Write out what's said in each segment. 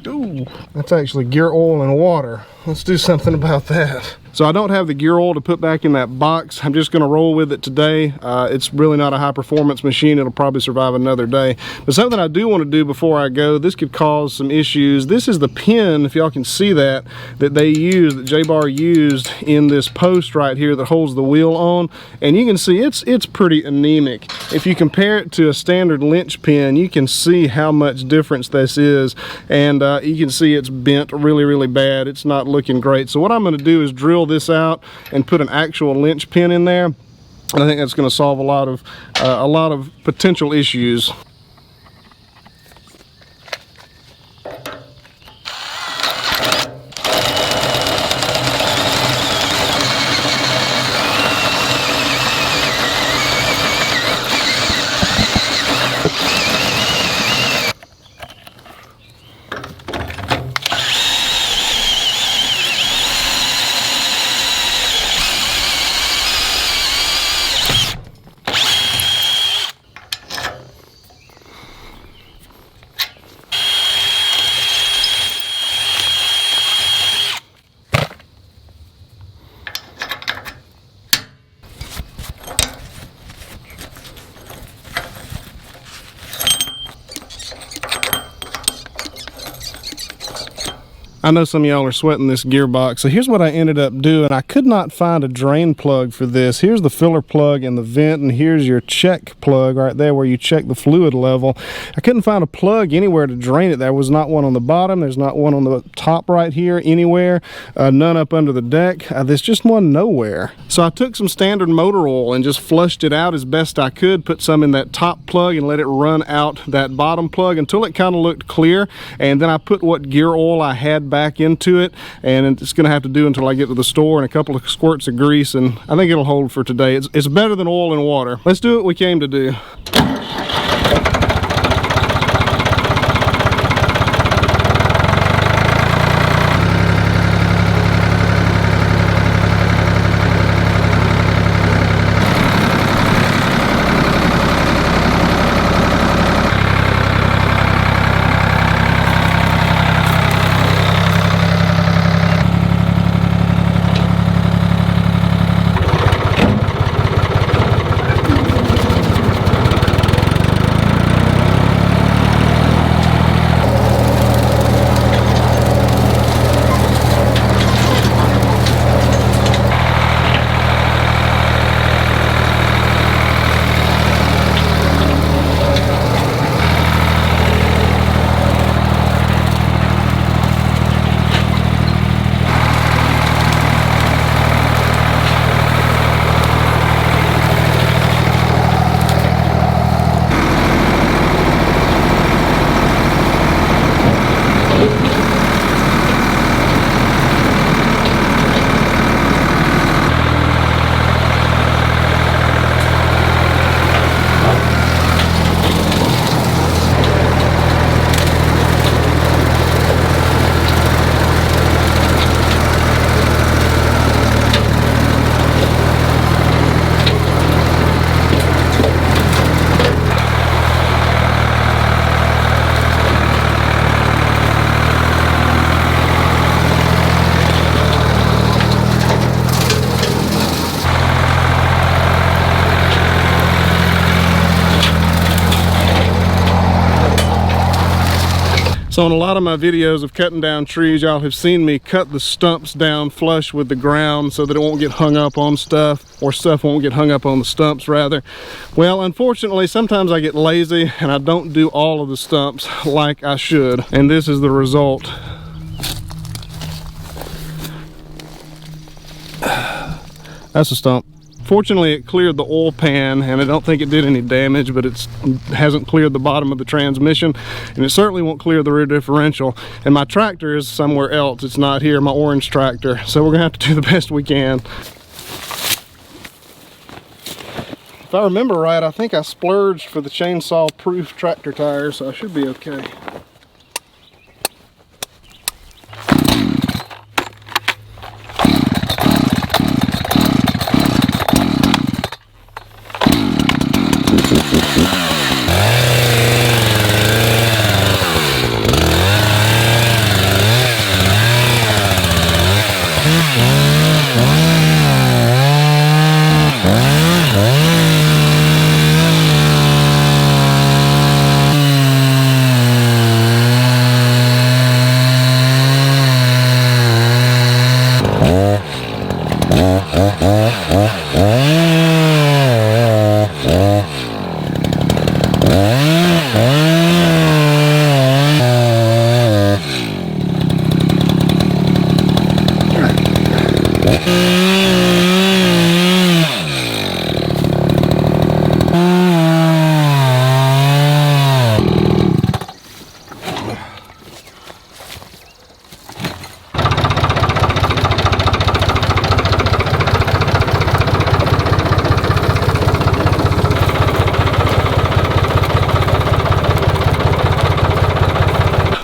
Ooh, that's actually gear oil and water. Let's do something about that. So I don't have the gear oil to put back in that box. I'm just going to roll with it today. It's really not a high performance machine. It'll probably survive another day. But something I do want to do before I go, this could cause some issues. This is the pin, if y'all can see that they used, that J-Bar used in this post right here that holds the wheel on. And you can see it's pretty anemic. If you compare it to a standard linch pin, you can see how much difference this is. And you can see it's bent really, really bad. It's not looking great. So what I'm going to do is drill this out and put an actual linch pin in there, and I think that's going to solve a lot of potential issues. I know some of y'all are sweating this gearbox, so here's what I ended up doing. I could not find a drain plug for this. Here's the filler plug and the vent, and here's your check plug right there where you check the fluid level. I couldn't find a plug anywhere to drain it. There was not one on the bottom. There's not one on the top right here anywhere. None up under the deck. There's just one nowhere. So I took some standard motor oil and just flushed it out as best I could, put some in that top plug and let it run out that bottom plug until it kind of looked clear, and then I put what gear oil I had back into it, and it's going to have to do until I get to the store, and a couple of squirts of grease, and I think it'll hold for today. It's better than oil and water. Let's do what we came to do. So in a lot of my videos of cutting down trees, y'all have seen me cut the stumps down flush with the ground so that it won't get hung up on stuff, or stuff won't get hung up on the stumps rather. Well, unfortunately, sometimes I get lazy and I don't do all of the stumps like I should, and this is the result. That's a stump. Fortunately, it cleared the oil pan, and I don't think it did any damage, but it hasn't cleared the bottom of the transmission, and it certainly won't clear the rear differential. And my tractor is somewhere else. It's not here, my orange tractor. So we're gonna have to do the best we can. If I remember right, I think I splurged for the chainsaw-proof tractor tires, so I should be okay.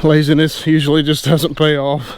Laziness usually just doesn't pay off.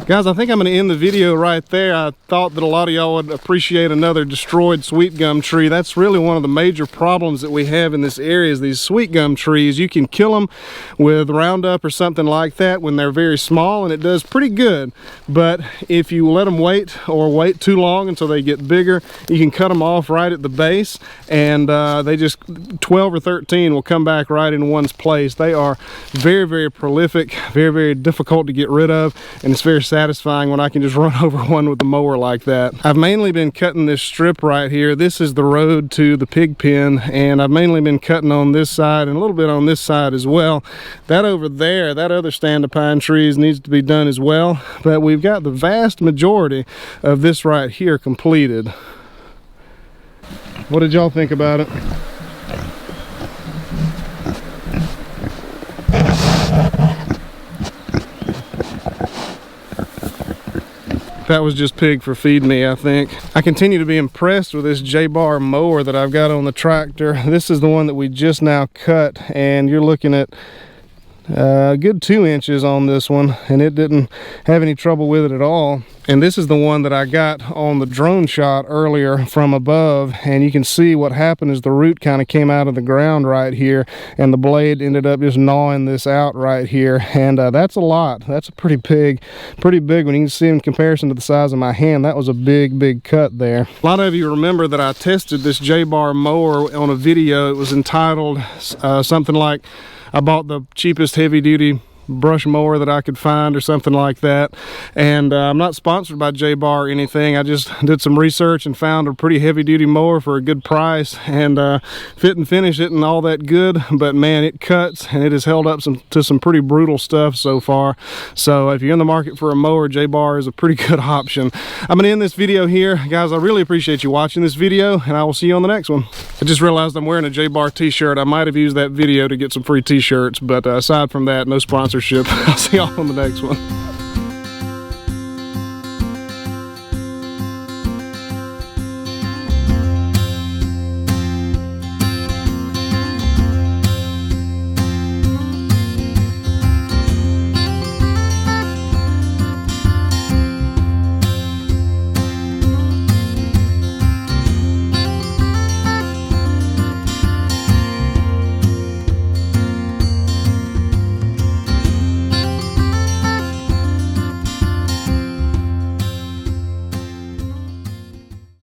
Guys, I think I'm going to end the video right there. I thought that a lot of y'all would appreciate another destroyed sweet gum tree. That's really one of the major problems that we have in this area is these sweet gum trees. You can kill them with Roundup or something like that when they're very small, and it does pretty good. But if you let them wait or wait too long until they get bigger, you can cut them off right at the base, and they just 12 or 13 will come back right in one's place. They are very, very prolific, very, very difficult to get rid of, and it's very satisfying when I can just run over one with the mower like that. I've mainly been cutting this strip right here. This is the road to the pig pen, and I've mainly been cutting on this side and a little bit on this side as well. That over there, that other stand of pine trees needs to be done as well, but we've got the vast majority of this right here completed. What did y'all think about it? That was just pig for feeding me, I think. I continue to be impressed with this J-bar mower that I've got on the tractor. This is the one that we just now cut, and you're looking at a good 2 inches on this one, and it didn't have any trouble with it at all. And this is the one that I got on the drone shot earlier from above, and you can see what happened is the root kind of came out of the ground right here, and the blade ended up just gnawing this out right here. And that's a lot. That's a pretty big one. You can see in comparison to the size of my hand, that was a big cut there. A lot of you remember that I tested this J-bar mower on a video. It was entitled something like, I bought the cheapest heavy-duty brush mower that I could find or something like that. And I'm not sponsored by J-Bar or anything. I just did some research and found a pretty heavy-duty mower for a good price, and fit and finish it and all that good. But man, it cuts, and it has held up to some pretty brutal stuff so far. So if you're in the market for a mower, J-Bar is a pretty good option. I'm gonna end this video here. Guys, I really appreciate you watching this video, and I will see you on the next one. I just realized I'm wearing a J-Bar t-shirt. I might have used that video to get some free t-shirts, but aside from that, no sponsorship. I'll see y'all on the next one.